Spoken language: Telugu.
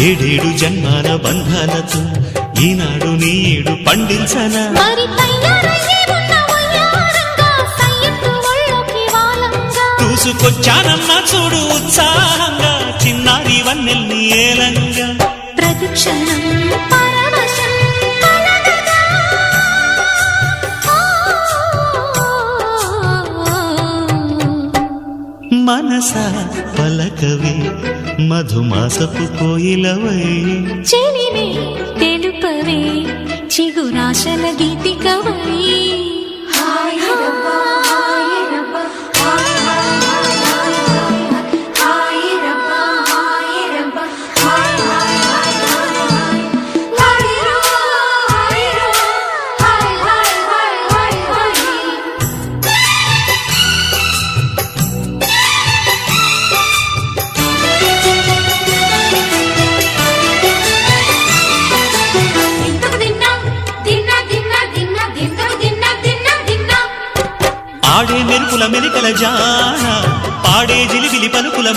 ఏడేడు జన్మాల బంధాలతో ఈనాడు నీడు పండించనా చూసుకొచ్చానమ్మా చూడు ఉత్సాహంగా చిన్నారి వన్నెల్ని ఏలంగా ప్రతిక్షణం మనసా పలకవే మధుమాసపు కోయిలవై చెలిమే తెలుపవే చిగురాశల గీతికవై ఆడే మెరుపుల మెలికల జాన పాడే జిలిబిలి పలుకుల